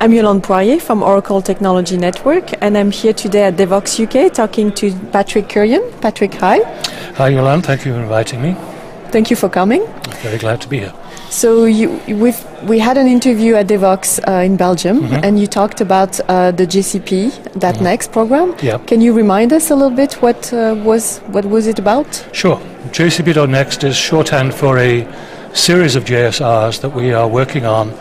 I'm Yolande Porier from Oracle Technology Network, and I'm here today at Devox UK talking to Patrick Curran. Patrick, hi. Hi Yolande, thank you for inviting me. Thank you for coming. Very glad to be here. So we had an interview at Devox in Belgium, and you talked about the JCP.next program. Yep. Can you remind us a little bit what was it about? Sure. JCP.next is shorthand for a series of JSRs that we are working on,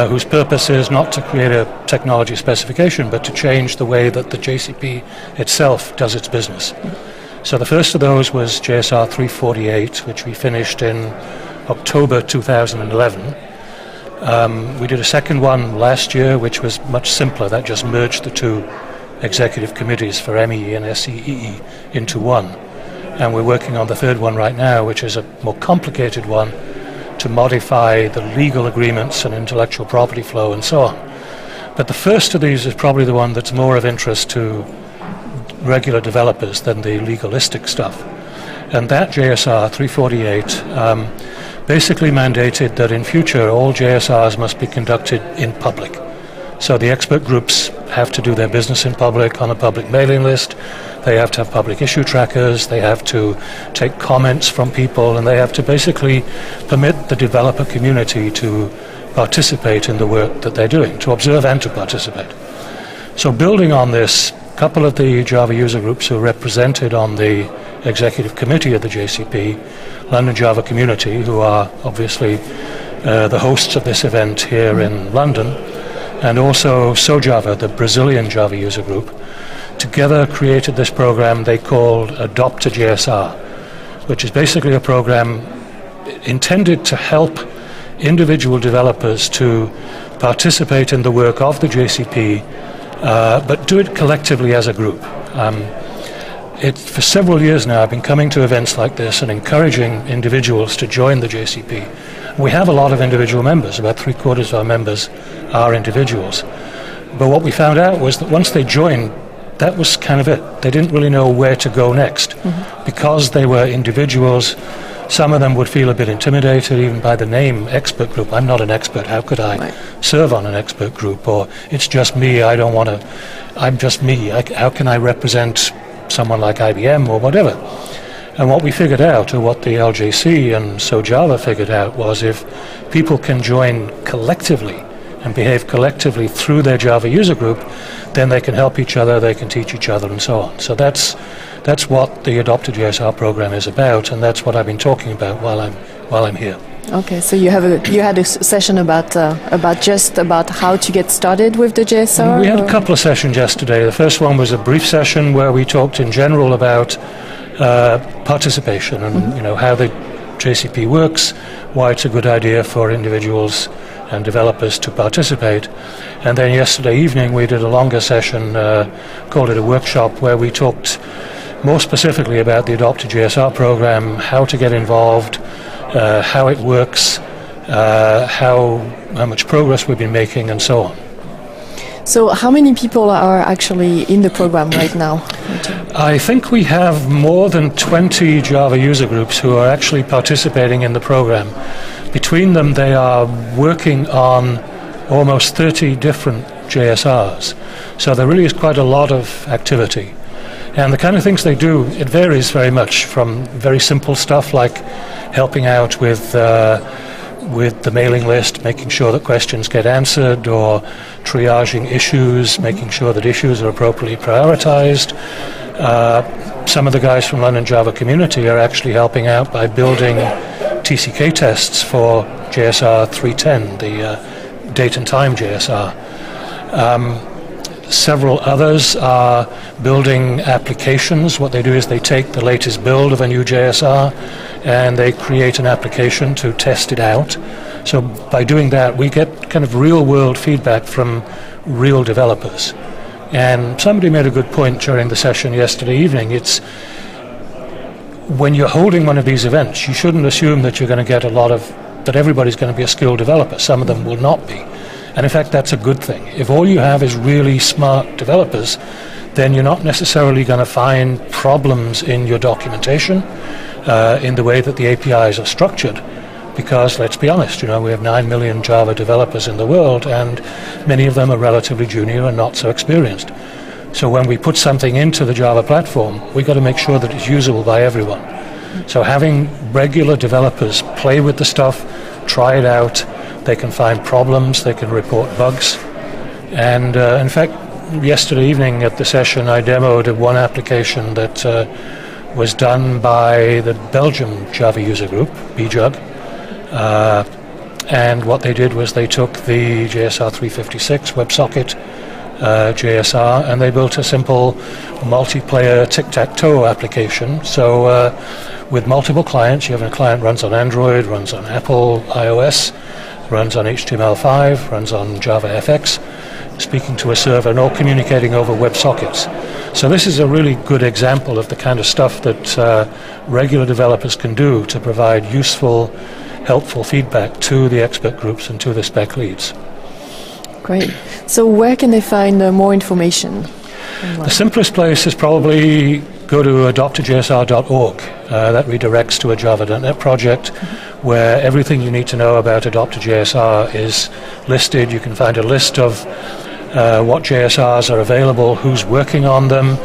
whose purpose is not to create a technology specification, but to change the way that the JCP itself does its business. So the first of those was JSR 348, which we finished in October 2011. We did a second one last year, which was much simpler. That just merged the two executive committees for MEE and SEEE into one. And we're working on the third one right now, which is a more complicated one to modify the legal agreements and intellectual property flow and so on. But the first of these is probably the one that's more of interest to regular developers than the legalistic stuff. And that JSR 348 basically mandated that in future all JSRs must be conducted in public. So the expert groups have to do their business in public on a public mailing list. They have to have public issue trackers. They have to take comments from people, and they have to basically permit the developer community to participate in the work that they're doing, to observe and to participate. So building on this, a couple of the Java user groups who are represented on the executive committee of the JCP, London Java Community, who are obviously the hosts of this event here in London, and also SoJava, the Brazilian Java user group, together created this program they called Adopt a JSR, which is basically a program intended to help individual developers to participate in the work of the JCP, but do it collectively as a group. For several years now, I've been coming to events like this and encouraging individuals to join the JCP. We have a lot of individual members. About 3/4 of our members are individuals. But what we found out was that once they joined, that was kind of it. They didn't really know where to go next. Because they were individuals, some of them would feel a bit intimidated even by the name expert group. I'm not an expert. How could I serve on an expert group? Or it's just me. I don't want to. I'm just me. How can I represent someone like IBM or whatever? And what we figured out, or what the LJC and SoJava figured out, was if people can join collectively and behave collectively through their Java user group, then they can help each other, they can teach each other, and so on. So that's what the Adopt a JSR program is about, and that's what I've been talking about while I'm here. Okay, so you had a session about how to get started with the JSR? We had a couple of sessions yesterday. The first one was a brief session where we talked in general about participation and how the JCP works, why it's a good idea for individuals and developers to participate. And then yesterday evening we did a longer session, called it a workshop, where we talked more specifically about the Adopt a JSR program, how to get involved, how it works, how much progress we've been making, and so on. So how many people are actually in the program right now? I think we have more than 20 Java user groups who are actually participating in the program. Between them, they are working on almost 30 different JSRs. So there really is quite a lot of activity. And the kind of things they do, it varies very much, from very simple stuff like helping out with the mailing list, making sure that questions get answered, or triaging issues, making sure that issues are appropriately prioritized. Some of the guys from London Java Community are actually helping out by building TCK tests for JSR 310, the date and time JSR. Several others are building applications. What they do is they take the latest build of a new JSR and they create an application to test it out. So by doing that, we get kind of real-world feedback from real developers. And somebody made a good point during the session yesterday evening. It's when you're holding one of these events, you shouldn't assume that you're going to get that everybody's going to be a skilled developer. Some of them will not be. And in fact, that's a good thing. If all you have is really smart developers, then you're not necessarily going to find problems in your documentation, in the way that the APIs are structured. because let's be honest, we have 9 million Java developers in the world, and many of them are relatively junior and not so experienced. So when we put something into the Java platform, we've got to make sure that it's usable by everyone. So having regular developers play with the stuff, try it out, they can find problems, they can report bugs. And in fact, yesterday evening at the session, I demoed one application that was done by the Belgium Java user group, BJUG. And what they did was they took the JSR 356 WebSocket JSR, and they built a simple multiplayer tic-tac-toe application. So with multiple clients, you have a client runs on Android, runs on Apple iOS, runs on HTML5, runs on Java FX, speaking to a server and all communicating over WebSockets. So this is a really good example of the kind of stuff that regular developers can do to provide useful, helpful feedback to the expert groups and to the spec leads. Great. So where can they find more information? The simplest place is probably go to adopttojsr.org. That redirects to a Java.net project where everything you need to know about Adopt-to-JSR is listed. You can find a list of what JSRs are available, who's working on them,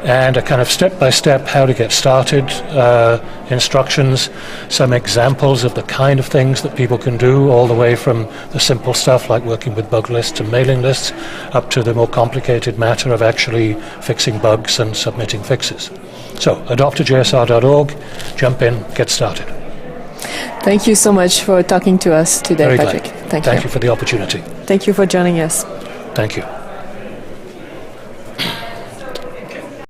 and a kind of step-by-step how to get started instructions, some examples of the kind of things that people can do, all the way from the simple stuff like working with bug lists and mailing lists up to the more complicated matter of actually fixing bugs and submitting fixes. So adopttojsr.org, jump in, get started. Thank you so much for talking to us today, Very Patrick. glad. Thank you for the opportunity. Thank you for joining us. Thank you.